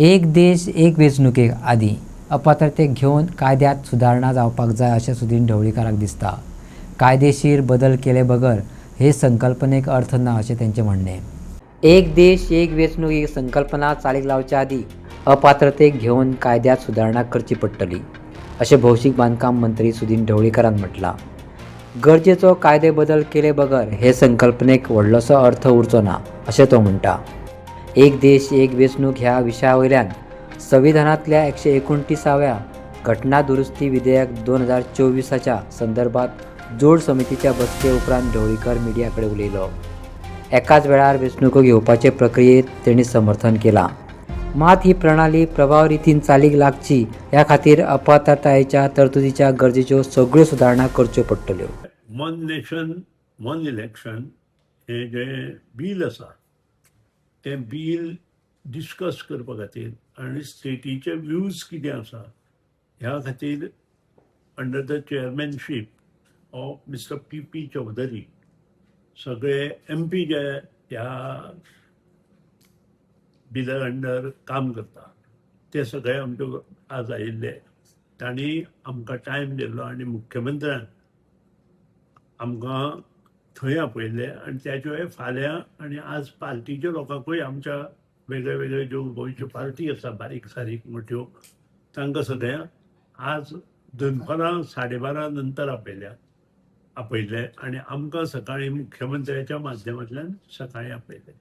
एक देश एक वेंचणुके आदी अपात्रतेक घेवन कायद्यात सुदारणा जावपाक जाय अशें सुदीन ढवळीकाराक दिसता. कायदेशीर बदल केले बगर हे संकल्पनेक अर्थ ना अशें तेंचें म्हणणें. एक देश एक वेंचणूक ही संकल्पना चालीक लावच्या आदी अपात्रतेक घेवन कायद्यात सुदारणा करची पडटली अशें भौशीक बांदकाम मंत्री सुदीन ढवळीकारान म्हटलां. गरजेचो कायदे बदल केले बगर हे संकल्पनेक व्हडलोसो अर्थ उरचो ना अशें तो म्हणटा. एक देश एक वेंचणूक ह्या विशया वयल्यान संविधानांतल्या 129व्या घटना दुरुस्ती विधेयक 2024च्या संदर्भात जोड समितीच्या बसके उपरांत ढवळीकर मिडिया कडेन उलयलो. एकाच वेळार वेंचणुको घेवपाचे प्रक्रियेत तेणी समर्थन केलां. मात ही प्रणाली प्रभावी रितीन चालीक लागची ह्या खातीर अपात्रतायेच्या तरतुदीच्या गरजेच्यो सगळ्यो सुदारणा करच्यो पडटल्यो. वन नेशन वन इलेक्शन हे जे बील आसा तें बील डिस्कस करपा खातीर आनी स्टेटीचे व्यूज कितें आसा ह्या खातीर under the chairmanship of mister P Chaudhary सगळे MP जे ह्या बिला अंडर काम करता ते सगळे आमचे आज आयिल्ले. तांणी आमकां टायम दिल्लो आनी मुख्यमंत्र्यान आमकां थंय आपयले आनी त्याचे फाल्यां आनी आज पार्टीच्या लोकांकूय आमच्या वेगळे वेगळे ज्यो गोंयच्यो पार्टी आसा बारीक सारीक मोठ्यो तांकां सगळ्यांक आज दनपारां 12:30 नंतर आपयले आनी आमकां सकाळीं मुख्यमंत्र्याच्या माध्यमांतल्यान सकाळीं आपयले.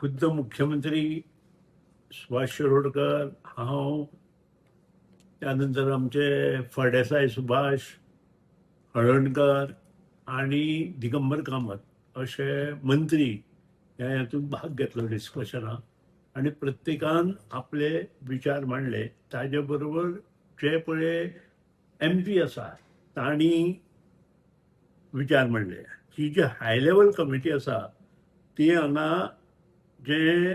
खुद्द मुख्यमंत्री सुभाष शिरोडकर, हांव, त्यानंतर आमचे फळदेसाय सुभाष, हळर्णकर आनी दिगंबर कामत अशे मंत्री ह्या हातूंत भाग घेतलो डिस्कशनाक आनी प्रत्येकान आपले विचार मांडले. ताजे बरोबर जे पळय MP आसा तांणी विचार मांडले. ही जी हाय लेवल कमिटी आसा ती हांगा जे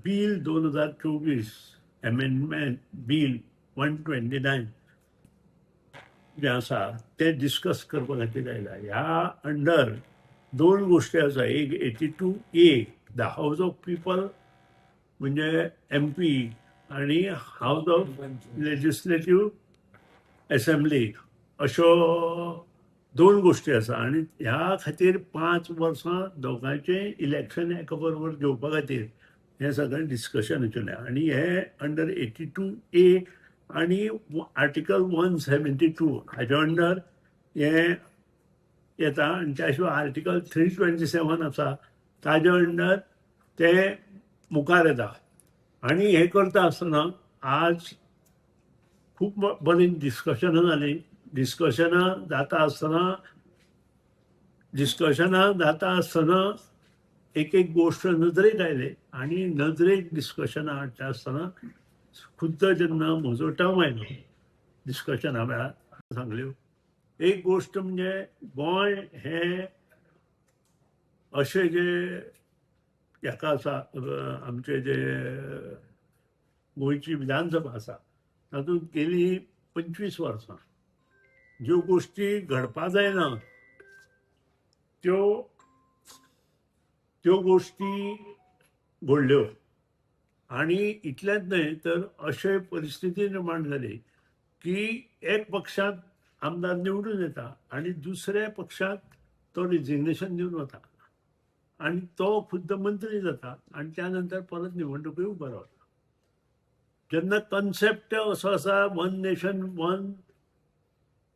बील 2024 अमेंडमेंट बील 129 जे आसा ते डिस्कस करपा खातीर आयला. ह्या अंडर दोन गोष्टी आसा. एक 82A the house of people म्हणजे MP आनी हाऊस ऑफ लेजिस्लेटिव्ह असेंब्ली अश्यो दोन गोष्टी आसा आनी ह्या खातीर 5 वर्सां दोगांचे इलेक्शन एका बरोबर घेवपा खातीर हें सगळें डिस्कशन आशिल्लें. आनी हे अंडर 82A आनी आर्टिकल 172 हाजे अंडर हें येता आनी त्या शिवाय आर्टिकल 327 आसा ताजे अंडर ते मुखार येता. आनी हें करता आसतना आज खूब बरी डिस्कशनां जालीं. डिस्कशनां जाता आसतना एक गोष्ट नदरेक आयले आनी नदरेक डिस्कशनां हाडटा आसतना खुद्द जेन्ना म्हजो टर्म आयलो डिस्कशना वेळार सांगल्यो. एक गोष्ट म्हणजे गोंय हें अशें जे हेका आसा आमचे जे गोंयची विधानसभा आसा तातूंत गेली 25 वर्सां ज्यो गोष्टी घडपा जायना त्यो गोष्टी घडल्यो. आनी इतलेंच न्हय तर अशे परिस्थिती निर्माण जाली की एक पक्षांत आमदार निवडून येता आनी दुसऱ्या पक्षांत तो रिजिग्नेशन दिवन वता आनी तो खुद्द मंत्री जाता आनी त्या नंतर परत निवडणुकोय उबो रावता. जेन्ना कन्सेप्ट असो आसा वन नेशन वन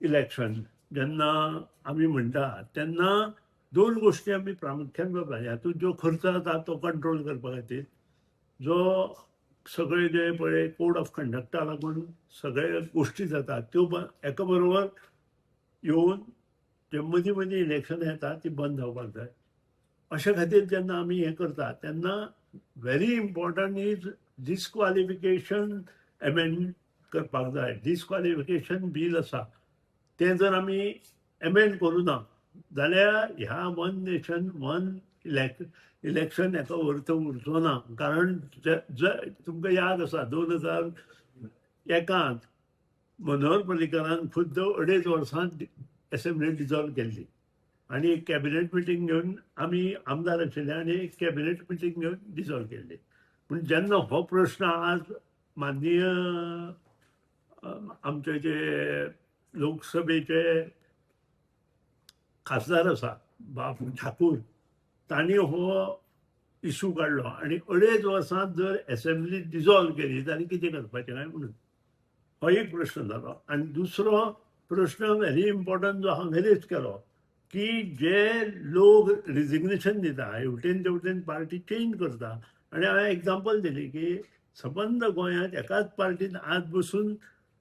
इलेक्शन जेन्ना आमी म्हणटा तेन्ना दोन गोष्टी आमी प्रामुख्यान करता. हातूंत जो खर्च जाता तो कंट्रोल करपा खातीर जो सगळे जे पळय कोड ऑफ कंडक्टा लागून सगळे गोष्टी जातात त्यो एका बरोबर येवन जे मदीं मदीं इलेक्शनां येता ती बंद जावपाक जाय. अशे खातीर जेन्ना आमी हें करता तेन्ना व्हेरी इम्पॉर्टंट इज डिस्क्वॉलिफिकेशन अमेंड करपाक जाय. डिस्क्वॉलिफिकेशन बील आसा तें जर आमी अमेंड करूं ना जाल्यार ह्या वन नेशन वन इलेक्शन हेका अर्थ उरचो ना. कारण तुमकां याद आसा 2001 मनोहर पर्रीकरान खुद्द 2.5 वर्सां असेंब्ली डिजॉल्व केल्ली आनी एक कॅबिनेट मिटींग घेवन आमी आमदार आशिल्ले आनी एक कॅबिनेट मिटींग घेवन डिजॉल्व केल्ली. पूण जेन्ना हो प्रश्न आज माननीय आमचे जे लोकसभेचे खासदार आसा बाब ठाकूर तांणी हो इशू काडलो आनी 2.5 वर्सांत जर असेंब्ली डिजॉल्व केली जाल्यार कितें करपाचें काय म्हणून हो एक प्रश्न जालो. आनी दुसरो प्रश्न व्हेरी इम्पॉर्टंट जो हांवें रेज केलो की जे लोक रिजिग्नेशन दिता हेवटेन तेवटेन पार्टी चेंज करता. आनी हांवें एग्जाम्पल दिली की सबंद गोंयांत एकाच पार्टीन आज बसून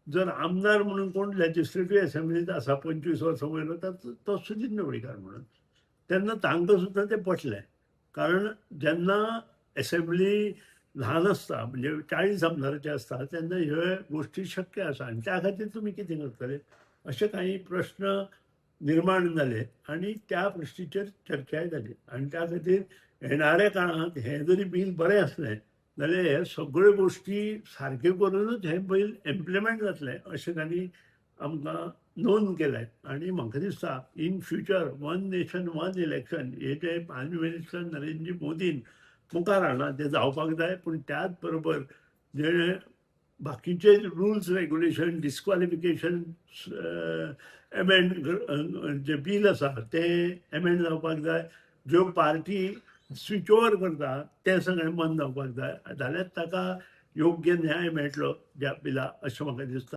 जर आमदार म्हणून कोण लेजिस्लेटिव्ह असेंब्लीत आसा 25 वर्सां वयलो तो सुदीन ढवळीकार म्हणून, तेन्ना तांकां सुद्दां तें पटलें. कारण जेन्ना असेंब्ली ल्हान आसता म्हणजे 40 आमदाराची आसता तेन्ना ह्यो गोश्टी शक्य आसा आनी त्या खातीर तुमी कितें करतले अशे काही प्रश्न निर्माण जाले आनी त्या प्रश्नीचेर चर्चाय जाली. आनी त्या खातीर येणाऱ्या काळांत हें जरी बील बरें असलें जाल्यार हे सगळ्यो गोश्टी सारक्यो करूनच हें बील इम्प्लिमेंट जातलें अशें तांणी आमकां नोंद केलें. आनी म्हाका दिसता in future one nation one election हे जे प्रायम मिनिस्टर नरेंद्र मोदीन मुखार हाडला तें जावपाक जाय. पूण त्याच बरोबर जे बाकीचे रुल्स रेग्युलेशन डिस्क्वॉलिफिकेशन एमेंड जे बील आसा तें एमेंड जावपाक जाय. ज्यो पार्टी स्विच ओवर करता तें सगळें बंद जावपाक जाय. जाल्यार ताका योग्य न्याय मेळटलो त्या बिला अशें म्हाका दिसता.